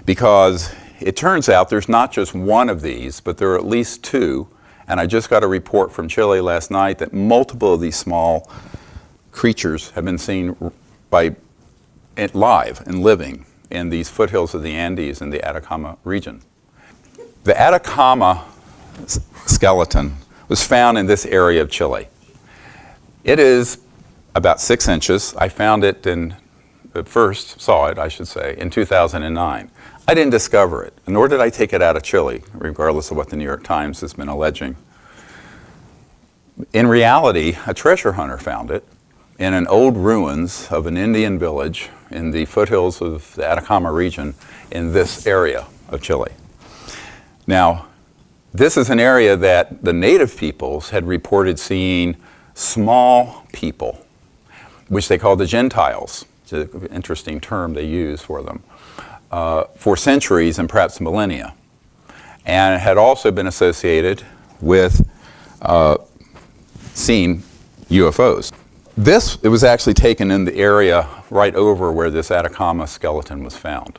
Because it turns out there's not just one of these, but there are at least two. And I just got a report from Chile last night that multiple of these small creatures have been seen live and living in these foothills of the Andes in the Atacama region. The Atacama skeleton was found in this area of Chile. It is about 6 inches. I found it saw it, I should say, in 2009. I didn't discover it, nor did I take it out of Chile, regardless of what the New York Times has been alleging. In reality, a treasure hunter found it in an old ruins of an Indian village in the foothills of the Atacama region in this area of Chile. Now, this is an area that the native peoples had reported seeing small people, which they call the Gentiles. It's an interesting term they use for them, for centuries and perhaps millennia. And it had also been associated with seeing UFOs. It was actually taken in the area right over where this Atacama skeleton was found.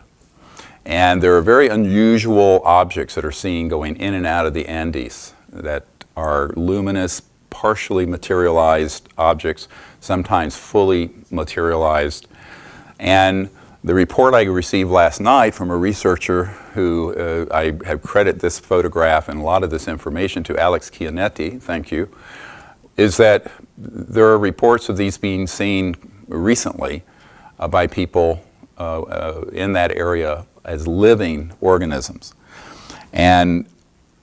And there are very unusual objects that are seen going in and out of the Andes that are luminous, partially materialized objects, sometimes fully materialized. And the report I received last night from a researcher who I have credit this photograph and a lot of this information to, Alex Chianetti, thank you, is that there are reports of these being seen recently by people in that area as living organisms. And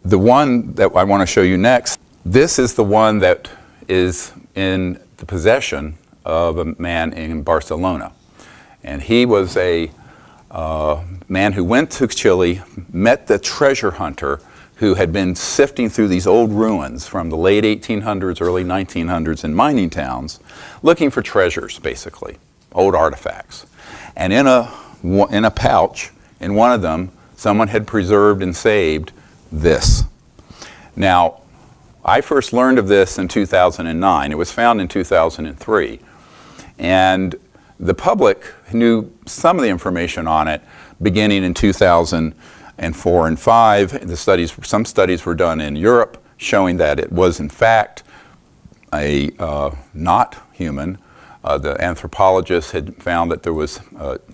the one that I want to show you next, this is the one that is in the possession of a man in Barcelona. And he was a man who went to Chile, met the treasure hunter who had been sifting through these old ruins from the late 1800s, early 1900s in mining towns, looking for treasures, basically, old artifacts. And in a pouch, in one of them, someone had preserved and saved this. Now, I first learned of this in 2009. It was found in 2003. And the public knew some of the information on it beginning in 2004 and 5. Some studies were done in Europe showing that it was in fact not human. The anthropologists had found that there was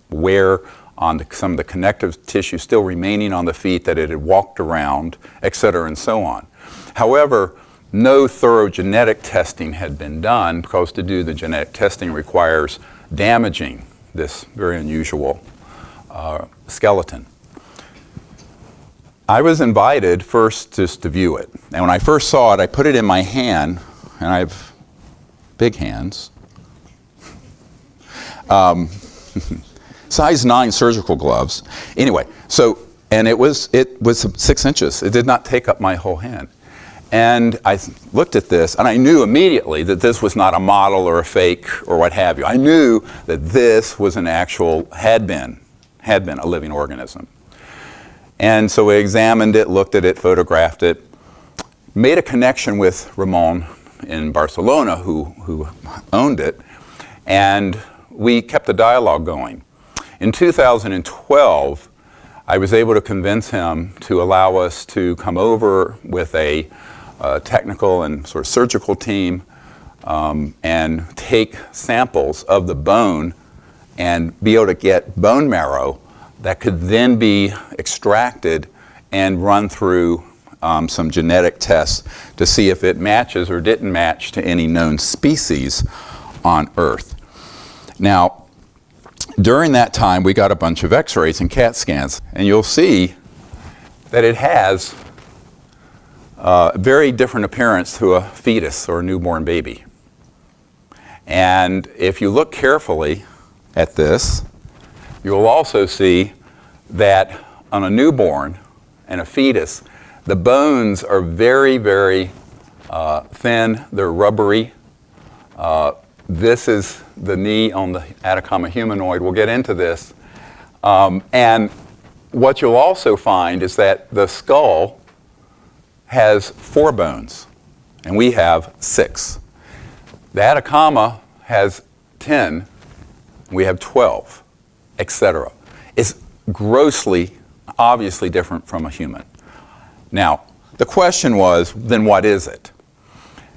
wear on some of the connective tissue still remaining on the feet, that it had walked around, et cetera, and so on. However, no thorough genetic testing had been done, because to do the genetic testing requires damaging this very unusual skeleton. I was invited first just to view it. And when I first saw it, I put it in my hand, and I have big hands. Size 9 surgical gloves. Anyway, and it was 6 inches. It did not take up my whole hand. And I looked at this, and I knew immediately that this was not a model or a fake or what have you. I knew that this was an actual, had been a living organism. And so we examined it, looked at it, photographed it, made a connection with Ramon in Barcelona, who owned it, and we kept the dialogue going. In 2012, I was able to convince him to allow us to come over with a technical and sort of surgical team and take samples of the bone and be able to get bone marrow that could then be extracted and run through some genetic tests to see if it matches or didn't match to any known species on Earth. Now, during that time, we got a bunch of x-rays and CAT scans, and you'll see that it has a very different appearance to a fetus or a newborn baby. And if you look carefully at this, you'll also see that on a newborn and a fetus, the bones are very, very thin. They're rubbery. This is the knee on the Atacama humanoid. We'll get into this. And what you'll also find is that the skull has 4 bones, and we have 6. The Atacama has 10, we have 12, etc. It's grossly, obviously different from a human. Now, the question was, then what is it?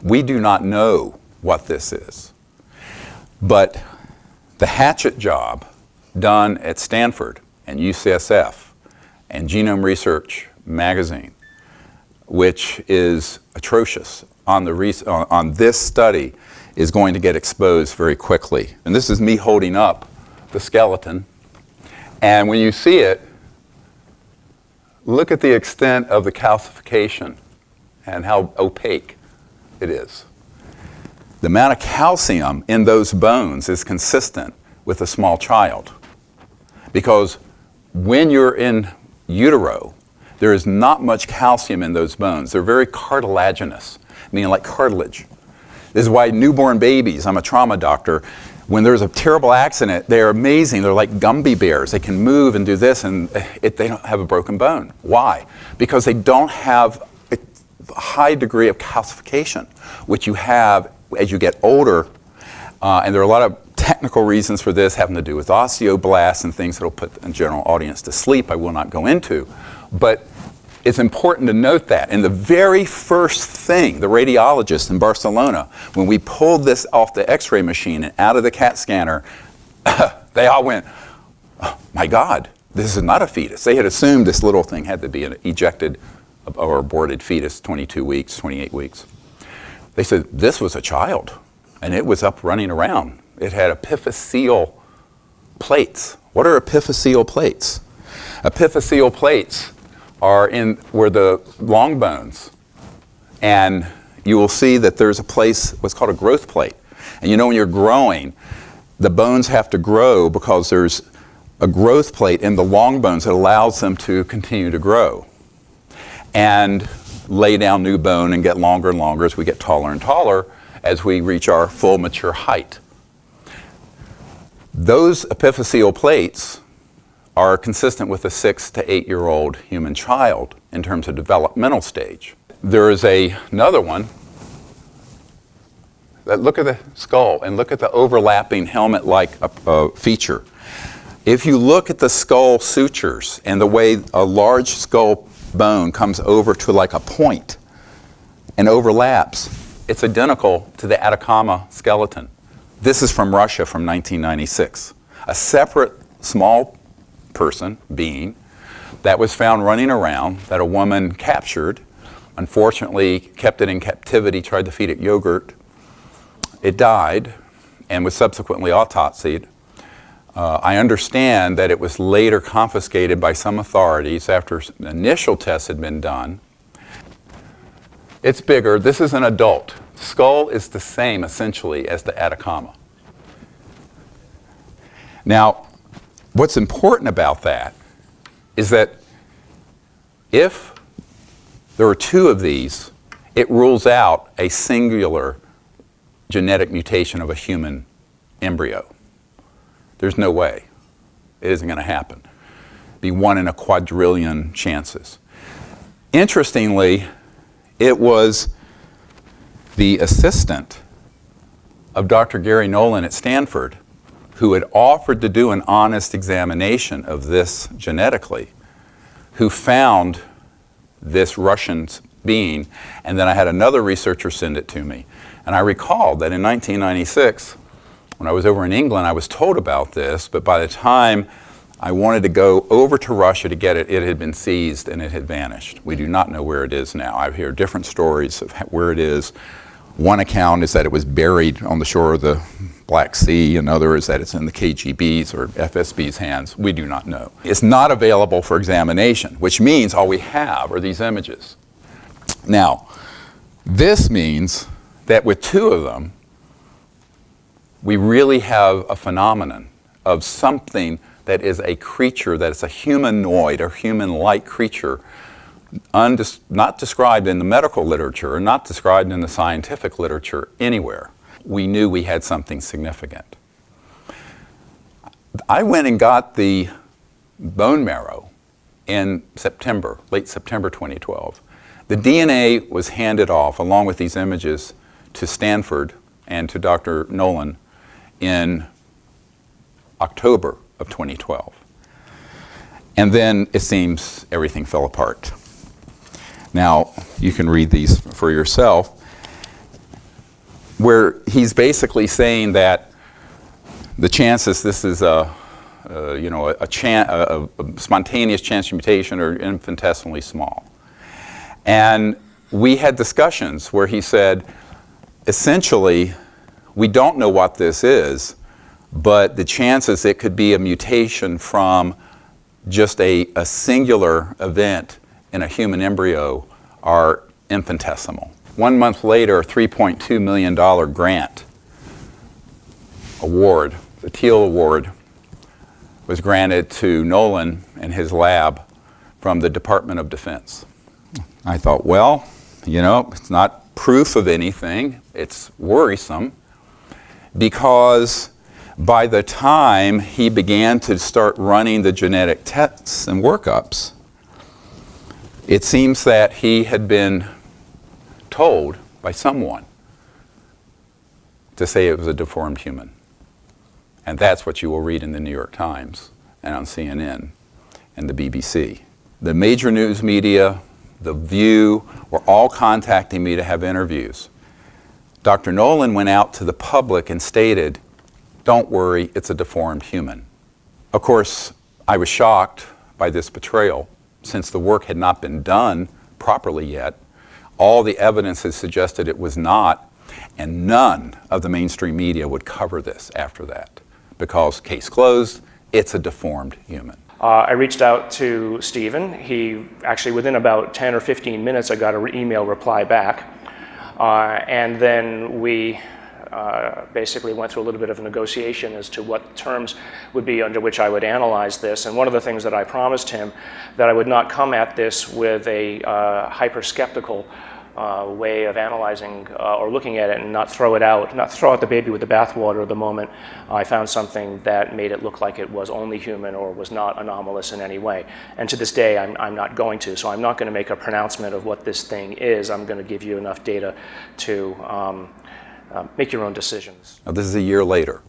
We do not know what this is. But the hatchet job done at Stanford and UCSF and Genome Research magazine, which is atrocious on this study, is going to get exposed very quickly. And this is me holding up the skeleton. And when you see it, look at the extent of the calcification and how opaque it is. The amount of calcium in those bones is consistent with a small child. Because when you're in utero, there is not much calcium in those bones. They're very cartilaginous, meaning like cartilage. This is why newborn babies, I'm a trauma doctor, when there's a terrible accident, they're amazing. They're like Gumby bears. They can move and do this, and they don't have a broken bone. Why? Because they don't have a high degree of calcification, which you have as you get older. And there are a lot of technical reasons for this, having to do with osteoblasts and things that will put the general audience to sleep. I will not go into. But it's important to note that. And the very first thing, the radiologist in Barcelona, when we pulled this off the x-ray machine and out of the CAT scanner, they all went, oh, my God, this is not a fetus. They had assumed this little thing had to be an ejected or aborted fetus, 22 weeks, 28 weeks. They said, this was a child, and it was up running around. It had epiphyseal plates. What are epiphyseal plates? Epiphyseal plates are where the long bones, and you will see that there's a place, what's called a growth plate. And you know when you're growing, the bones have to grow because there's a growth plate in the long bones that allows them to continue to grow and lay down new bone and get longer and longer as we get taller and taller as we reach our full mature height. Those epiphyseal plates are consistent with a 6 to 8 year old human child in terms of developmental stage. There is another one. Look at the skull and look at the overlapping helmet-like feature. If you look at the skull sutures and the way a large skull bone comes over to like a point and overlaps, it's identical to the Atacama skeleton. This is from Russia from 1996. A separate small being that was found running around that a woman captured, unfortunately kept it in captivity, tried to feed it yogurt. It died and was subsequently autopsied. I understand that it was later confiscated by some authorities after initial tests had been done. It's bigger. This is an adult. The skull is the same essentially as the Atacama. Now, what's important about that is that if there are 2 of these, it rules out a singular genetic mutation of a human embryo. There's no way. It isn't going to happen. It'd be 1 in a quadrillion chances. Interestingly, it was the assistant of Dr. Gary Nolan at Stanford who had offered to do an honest examination of this genetically, who found this Russian being, and then I had another researcher send it to me. And I recalled that in 1996, when I was over in England, I was told about this, but by the time I wanted to go over to Russia to get it, it had been seized and it had vanished. We do not know where it is now. I hear different stories of where it is. One account is that it was buried on the shore of the Black Sea, another is that it's in the KGB's or FSB's hands. We do not know. It's not available for examination, which means all we have are these images. Now, this means that with 2 of them, we really have a phenomenon of something that is a creature, that is a humanoid or human-like creature, not described in the medical literature, or not described in the scientific literature anywhere. We knew we had something significant. I went and got the bone marrow in September, late September 2012, The DNA was handed off, along with these images, to Stanford and to Dr. Nolan in October of 2012. And then it seems everything fell apart. Now, you can read these for yourself, where he's basically saying that the chances this is a spontaneous chance mutation are infinitesimally small. And we had discussions where he said, essentially, we don't know what this is, but the chances it could be a mutation from just a singular event in a human embryo are infinitesimal. 1 month later, a $3.2 million grant award, the Teal Award, was granted to Nolan and his lab from the Department of Defense. I thought, well, you know, it's not proof of anything. It's worrisome because by the time he began to start running the genetic tests and workups, it seems that he had been told by someone to say it was a deformed human. And that's what you will read in the New York Times and on CNN and the BBC. The major news media, The View, were all contacting me to have interviews. Dr. Nolan went out to the public and stated, "Don't worry, it's a deformed human." Of course, I was shocked by this betrayal since the work had not been done properly yet. All the evidence has suggested it was not, and none of the mainstream media would cover this after that because case closed, it's a deformed human. I reached out to Stephen. He actually, within about 10 or 15 minutes, I got an email reply back. And then we basically went through a little bit of a negotiation as to what terms would be under which I would analyze this. And one of the things that I promised him, that I would not come at this with a hyper-skeptical way of analyzing or looking at it and not throw out the baby with the bathwater the moment I found something that made it look like it was only human or was not anomalous in any way. And to this day, I'm not going to. So I'm not going to make a pronouncement of what this thing is. I'm going to give you enough data to make your own decisions. Now, this is a year later.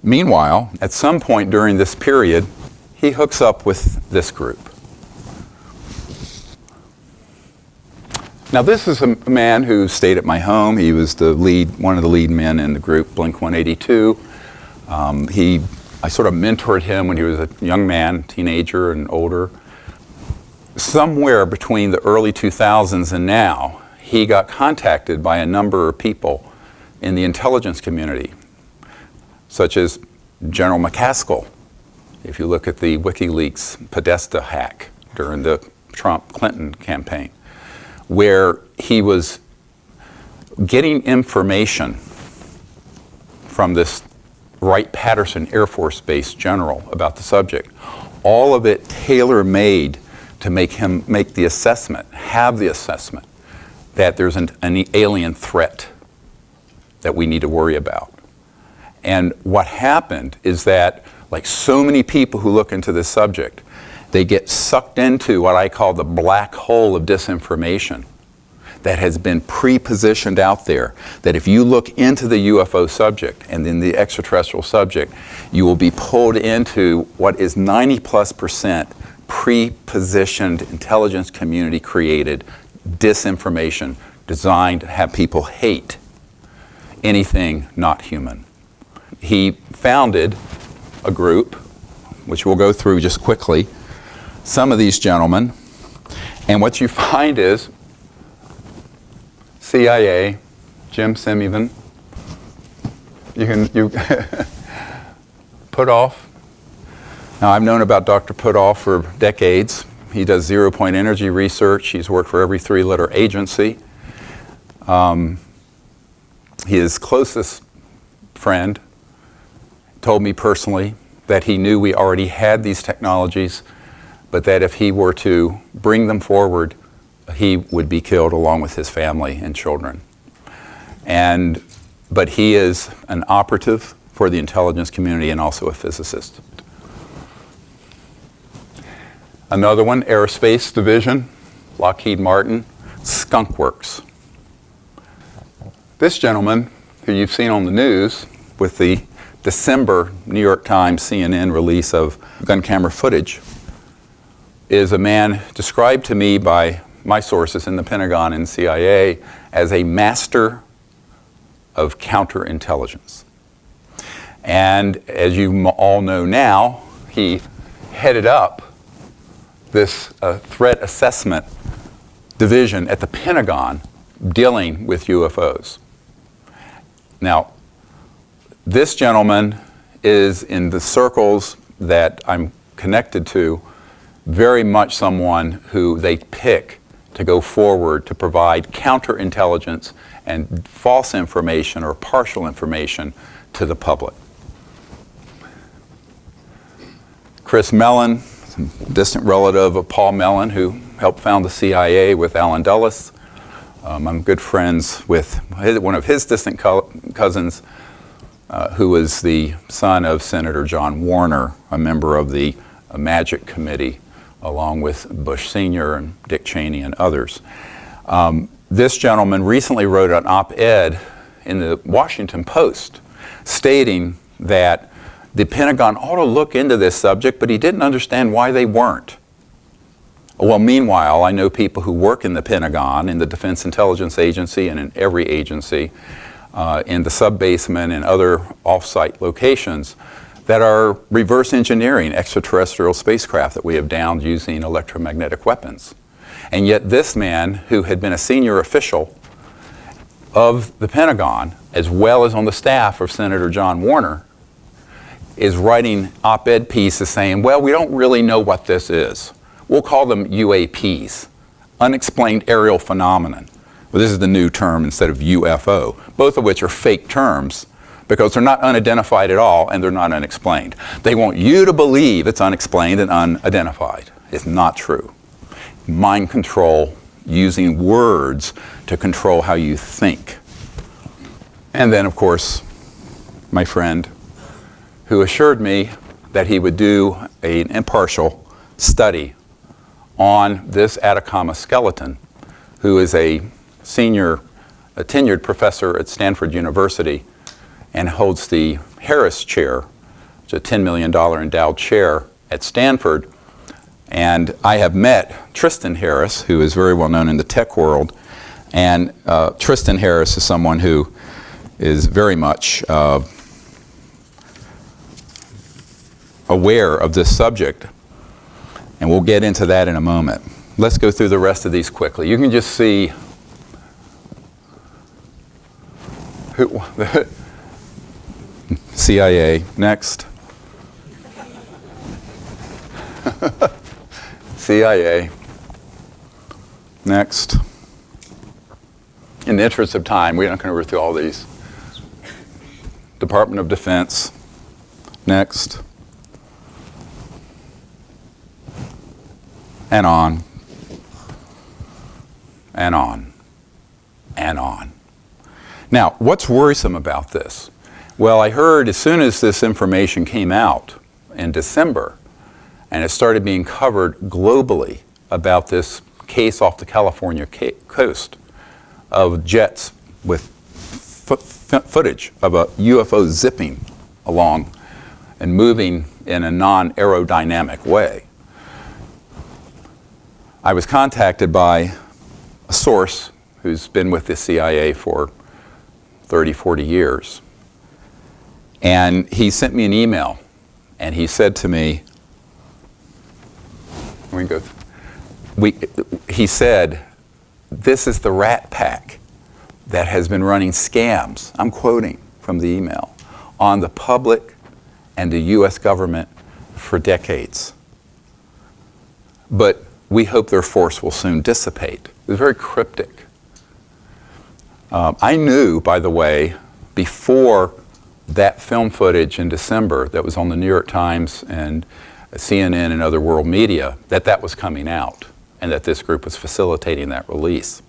Meanwhile, at some point during this period, he hooks up with this group. Now, this is a man who stayed at my home. He was one of the lead men in the group, Blink 182. I sort of mentored him when he was a young man, teenager and older. Somewhere between the early 2000s and now, he got contacted by a number of people in the intelligence community, such as General McCaskill, if you look at the WikiLeaks Podesta hack during the Trump-Clinton campaign, where he was getting information from this Wright-Patterson Air Force Base general about the subject, all of it tailor-made to make him make the assessment, have the assessment that there's an alien threat that we need to worry about. And what happened is that, like so many people who look into this subject, they get sucked into what I call the black hole of disinformation that has been pre-positioned out there, that if you look into the UFO subject and then the extraterrestrial subject, you will be pulled into what is 90+% pre-positioned, intelligence community created disinformation designed to have people hate anything not human. He founded a group, which we'll go through just quickly, some of these gentlemen, and what you find is CIA, Jim Simeon, you Putoff. Now, I've known about Dr. Putoff for decades. He does zero-point energy research. He's worked for every three-letter agency. His closest friend told me personally that he knew we already had these technologies, but that if he were to bring them forward, he would be killed along with his family and children. But he is an operative for the intelligence community and also a physicist. Another one, Aerospace Division, Lockheed Martin, Skunk Works. This gentleman, who you've seen on the news with the December New York Times CNN release of gun camera footage, is a man described to me by my sources in the Pentagon and CIA as a master of counterintelligence. And as you all know now, he headed up this threat assessment division at the Pentagon dealing with UFOs. Now, this gentleman is, in the circles that I'm connected to, very much someone who they pick to go forward to provide counterintelligence and false information or partial information to the public. Chris Mellon, distant relative of Paul Mellon, who helped found the CIA with Allen Dulles. I'm good friends with one of his distant cousins, who was the son of Senator John Warner, a member of the Magic Committee, along with Bush Sr. and Dick Cheney and others. This gentleman recently wrote an op-ed in the Washington Post stating that the Pentagon ought to look into this subject, but he didn't understand why they weren't. Well, meanwhile, I know people who work in the Pentagon, in the Defense Intelligence Agency, and in every agency, in the sub-basement and other off-site locations, that are reverse engineering extraterrestrial spacecraft that we have downed using electromagnetic weapons. And yet this man, who had been a senior official of the Pentagon, as well as on the staff of Senator John Warner, is writing op-ed pieces saying, well, we don't really know what this is. We'll call them UAPs, unexplained aerial phenomenon. Well, this is the new term instead of UFO, both of which are fake terms because they're not unidentified at all and they're not unexplained. They want you to believe it's unexplained and unidentified. It's not true. Mind control, using words to control how you think. And then, of course, my friend, who assured me that he would do an impartial study on this Atacama skeleton, who is a tenured professor at Stanford University and holds the Harris Chair, which is a $10 million endowed chair at Stanford. And I have met Tristan Harris, who is very well known in the tech world. And Tristan Harris is someone who is very much aware of this subject, and we'll get into that in a moment. Let's go through the rest of these quickly. You can just see CIA, next. CIA, next. In the interest of time, we're not going to go through all these. Department of Defense, next. And on, and on, and on. Now, what's worrisome about this? Well, I heard as soon as this information came out in December, and it started being covered globally about this case off the California coast of jets with footage of a UFO zipping along and moving in a non-aerodynamic way. I was contacted by a source who's been with the CIA for 30, 40 years. And he sent me an email, and he said to me, he said, this is the rat pack that has been running scams, I'm quoting from the email, on the public and the U.S. government for decades. But we hope their force will soon dissipate. It was very cryptic. I knew, by the way, before that film footage in December that was on the New York Times and CNN and other world media, that that was coming out and that this group was facilitating that release.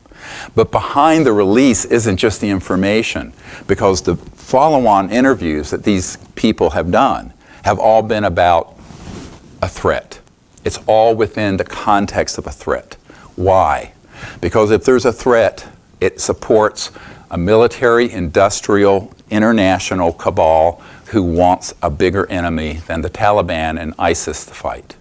But behind the release isn't just the information, because the follow-on interviews that these people have done have all been about a threat. It's all within the context of a threat. Why? Because if there's a threat, it supports a military, industrial, international cabal who wants a bigger enemy than the Taliban and ISIS to fight.